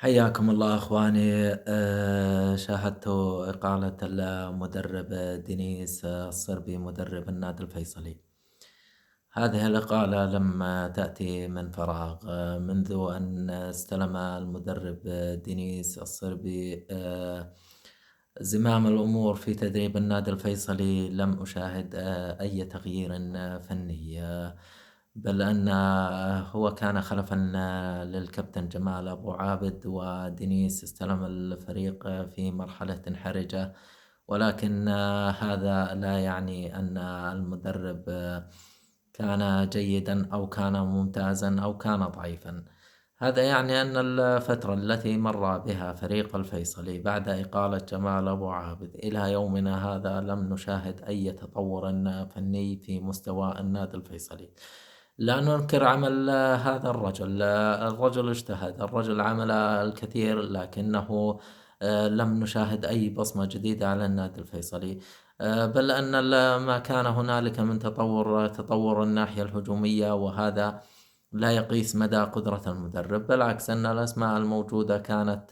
حياكم الله أخواني. شاهدت إقالة المدرب دينيس الصربي مدرب النادي الفيصلي. هذه الإقالة لم تأتي من فراغ. منذ أن استلم المدرب دينيس الصربي زمام الأمور في تدريب النادي الفيصلي لم أشاهد أي تغيير فني. بل أن هو كان خلفا للكابتن جمال أبو عابد، ودينيس استلم الفريق في مرحلة حرجة، ولكن هذا لا يعني أن المدرب كان جيدا أو كان ممتازا أو كان ضعيفا. هذا يعني أن الفترة التي مر بها فريق الفيصلي بعد إقالة جمال أبو عابد إلى يومنا هذا لم نشاهد أي تطور فني في مستوى النادي الفيصلي. لا ننكر عمل هذا الرجل. الرجل اجتهد، الرجل عمل الكثير، لكنه لم نشاهد أي بصمة جديدة على النادي الفيصلي. بل أن ما كان هنالك من تطور الناحية الهجومية، وهذا لا يقيس مدى قدرة المدرب. بالعكس، أن الأسماء الموجودة كانت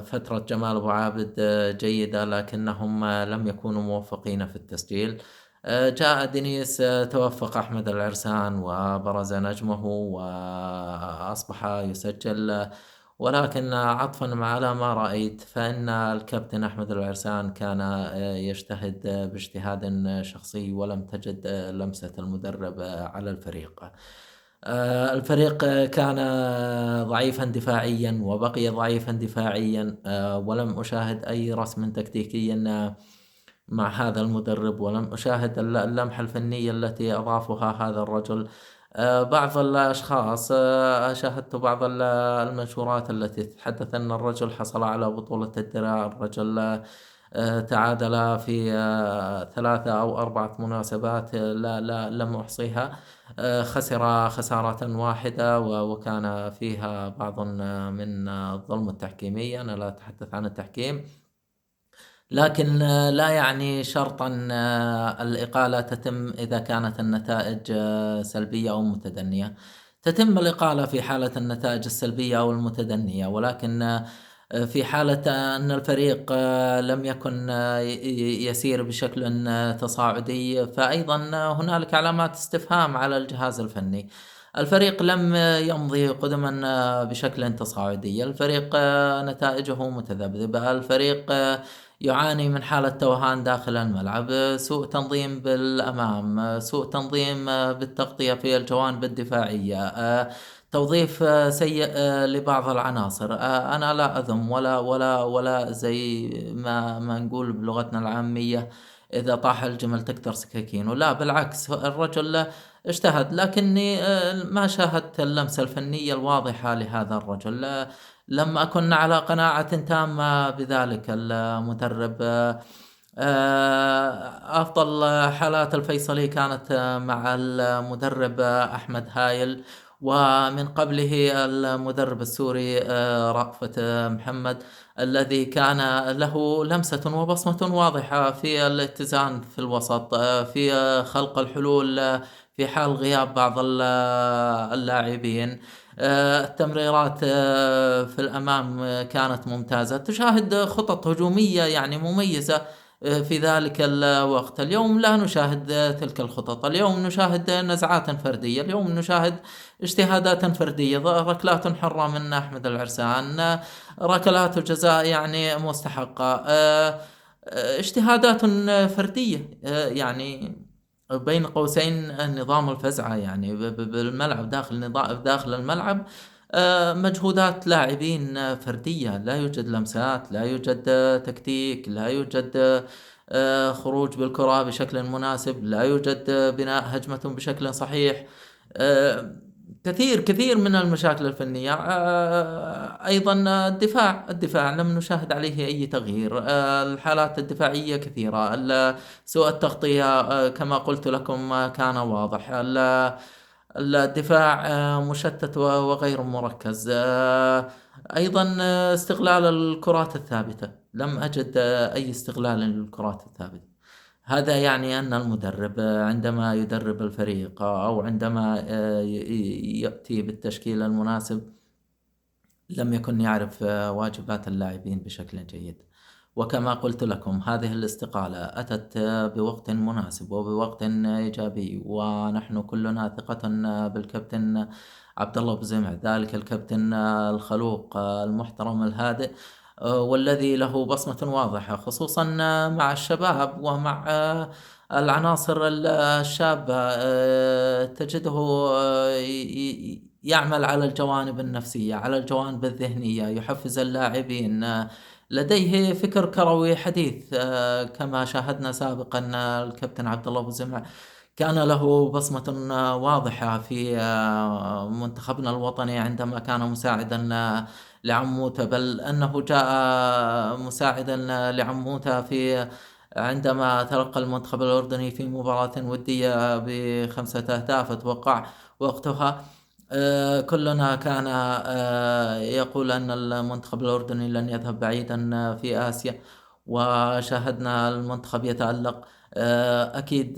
فترة جمال أبو عابد جيدة، لكنهم لم يكونوا موفقين في التسجيل. جاء دينيس، توفق أحمد العرسان وبرز نجمه وأصبح يسجل. ولكن عطفا على ما رأيت، فإن الكابتن أحمد العرسان كان يجتهد باجتهاد شخصي، ولم تجد لمسة المدرب على الفريق. الفريق كان ضعيفا دفاعيا وبقي ضعيفا دفاعيا. ولم أشاهد أي رسم تكتيكي مع هذا المدرب، ولم أشاهد اللمحة الفنية التي أضافها هذا الرجل. بعض الأشخاص، شاهدت بعض المنشورات التي تتحدث أن الرجل حصل على بطولة الدرع. الرجل تعادل في 3 أو 4 مناسبات، لا لم أحصيها. خسر خسارة واحدة، وكان فيها بعض من الظلم التحكيمي. أنا لا أتحدث عن التحكيم، لكن لا يعني شرطا الإقالة تتم إذا كانت النتائج سلبية أو متدنية. تتم الإقالة في حالة النتائج السلبية أو المتدنية، ولكن في حالة أن الفريق لم يكن يسير بشكل تصاعدي، فأيضا هنالك علامات استفهام على الجهاز الفني. الفريق لم يمضي قدما بشكل تصاعدي. الفريق نتائجه متذبذبة. الفريق يعاني من حالة توهان داخل الملعب، سوء تنظيم بالأمام، سوء تنظيم بالتغطية في الجوانب الدفاعية، توظيف سيء لبعض العناصر. أنا لا أذم ولا زي ما نقول بلغتنا العامية، إذا طاح الجمل تكتر سكاكينه. لا، بالعكس، الرجل اجتهد، لكني ما شاهدت اللمسة الفنية الواضحة لهذا الرجل. لم أكن على قناعة تامة بذلك المدرب. أفضل حالات الفيصلي كانت مع المدرب أحمد هايل، ومن قبله المدرب السوري رأفت محمد، الذي كان له لمسة وبصمة واضحة في الاتزان في الوسط، في خلق الحلول في حال غياب بعض اللاعبين. التمريرات في الأمام كانت ممتازة. تشاهد خطط هجومية يعني مميزة في ذلك الوقت. اليوم لا نشاهد تلك الخطط. اليوم نشاهد نزعات فردية. اليوم نشاهد اجتهادات فردية، ركلات حرة من أحمد العرسان، ركلات جزاء يعني مستحقة، اجتهادات فردية، يعني بين قوسين نظام الفزعة، يعني بالملعب، داخل الملعب مجهودات لاعبين فردية. لا يوجد لمسات، لا يوجد تكتيك، لا يوجد خروج بالكرة بشكل مناسب، لا يوجد بناء هجمة بشكل صحيح. آه، كثير من المشاكل الفنية. أيضا الدفاع لم نشاهد عليه أي تغيير. الحالات الدفاعية كثيرة. سوء التغطية كما قلت لكم كان واضح. الدفاع مشتت وغير مركز. أيضا استغلال الكرات الثابتة، لم أجد أي استغلال للكرات الثابتة. هذا يعني أن المدرب عندما يدرب الفريق أو عندما يأتي بالتشكيل المناسب لم يكن يعرف واجبات اللاعبين بشكل جيد. وكما قلت لكم هذه الاستقالة أتت بوقت مناسب وبوقت إيجابي، ونحن كلنا ثقة بالكابتن عبد الله أبو زمع، ذلك الكابتن الخلوق المحترم الهادئ، والذي له بصمة واضحة خصوصا مع الشباب ومع العناصر الشابة. تجده يعمل على الجوانب النفسية، على الجوانب الذهنية، يحفز اللاعبين. لديه فكر كروي حديث، كما شاهدنا سابقا. الكابتن عبد الله أبو زمع كان له بصمة واضحة في منتخبنا الوطني عندما كان مساعدا لعموته، بل أنه جاء مساعدا لعموته في عندما تلقى المنتخب الأردني في مباراة ودية ب5 أهداف أتوقع وقتها. كلنا كان يقول أن المنتخب الأردني لن يذهب بعيدا في آسيا، وشاهدنا المنتخب يتألق. أكيد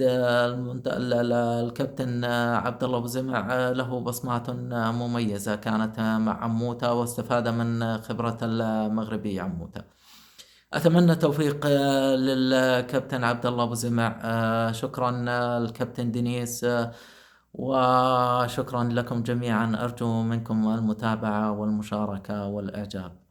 الكابتن عبد الله أبو زمع له بصمات مميزة كانت مع عموته، واستفاد من خبرة المغربي عموته. أتمنى التوفيق للكابتن عبد الله أبو زمع. شكرا الكابتن دينيس، وشكرا لكم جميعا. أرجو منكم المتابعة والمشاركة والإعجاب.